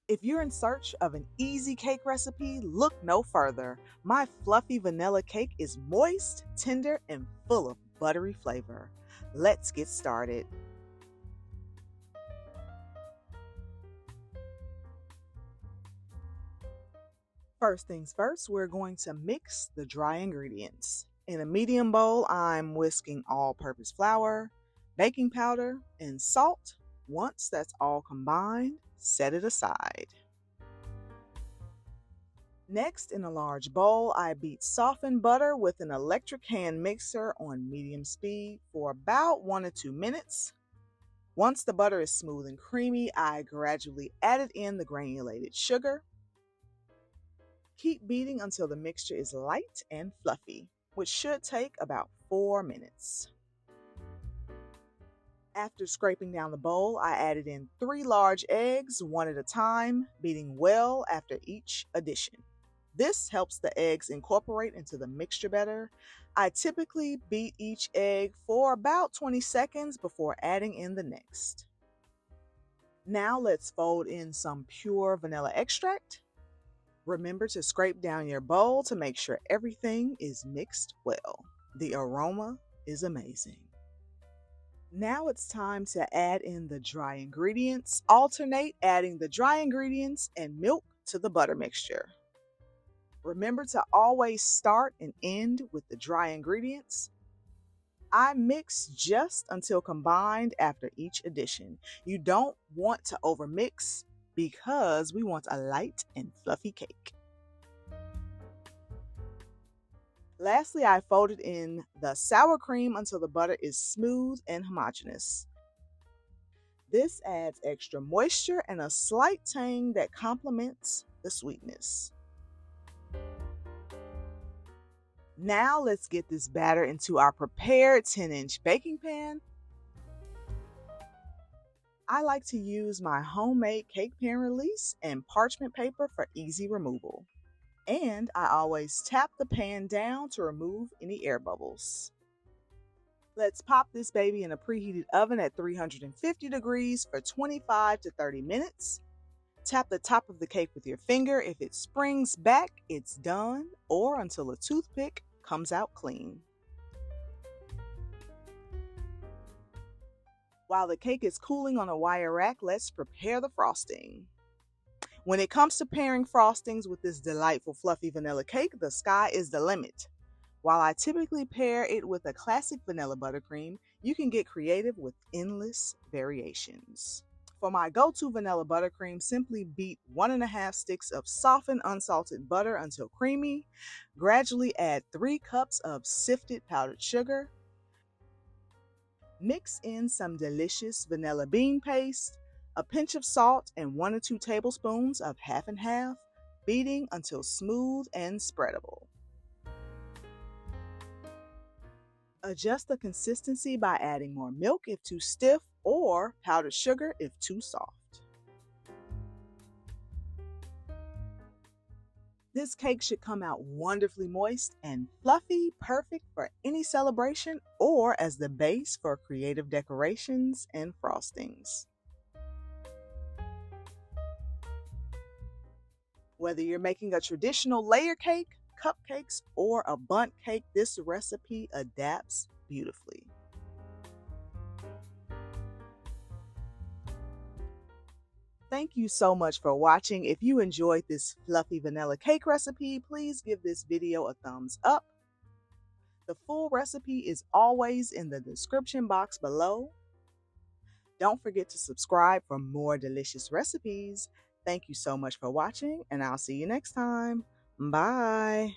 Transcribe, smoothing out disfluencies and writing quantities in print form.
If you're in search of an easy cake recipe, look no further. My fluffy vanilla cake is moist, tender, and full of buttery flavor. Let's get started. First things first, we're going to mix the dry ingredients. In a medium bowl, I'm whisking all-purpose flour, baking powder, and salt. Once that's all combined, set it aside. Next, in a large bowl, I beat softened butter with an electric hand mixer on medium speed for about 1 to 2 minutes. Once the butter is smooth and creamy, I gradually added in the granulated sugar. Keep beating until the mixture is light and fluffy, which should take about 4 minutes. After scraping down the bowl, I added in 3 large eggs, one at a time, beating well after each addition. This helps the eggs incorporate into the mixture better. I typically beat each egg for about 20 seconds before adding in the next. Now let's fold in some pure vanilla extract. Remember to scrape down your bowl to make sure everything is mixed well. The aroma is amazing. Now it's time to add in the dry ingredients. Alternate adding the dry ingredients and milk to the butter mixture. Remember to always start and end with the dry ingredients. I mix just until combined after each addition. You don't want to overmix because we want a light and fluffy cake. Lastly, I folded in the sour cream until the butter is smooth and homogeneous. This adds extra moisture and a slight tang that complements the sweetness. Now let's get this batter into our prepared 10-inch baking pan. I like to use my homemade cake pan release and parchment paper for easy removal. And I always tap the pan down to remove any air bubbles. Let's pop this baby in a preheated oven at 350 degrees for 25 to 30 minutes. Tap the top of the cake with your finger. If it springs back, it's done, or until a toothpick comes out clean. While the cake is cooling on a wire rack, let's prepare the frosting. When it comes to pairing frostings with this delightful fluffy vanilla cake, the sky is the limit. While I typically pair it with a classic vanilla buttercream, you can get creative with endless variations. For my go-to vanilla buttercream, simply beat 1½ sticks of softened unsalted butter until creamy. Gradually add 3 cups of sifted powdered sugar. Mix in some delicious vanilla bean paste, a pinch of salt, and 1 to 2 tablespoons of half and half, beating until smooth and spreadable. Adjust the consistency by adding more milk if too stiff or powdered sugar if too soft. This cake should come out wonderfully moist and fluffy, perfect for any celebration or as the base for creative decorations and frostings. Whether you're making a traditional layer cake, cupcakes, or a bundt cake, this recipe adapts beautifully. Thank you so much for watching. If you enjoyed this fluffy vanilla cake recipe, please give this video a thumbs up. The full recipe is always in the description box below. Don't forget to subscribe for more delicious recipes. Thank you so much for watching, and I'll see you next time. Bye.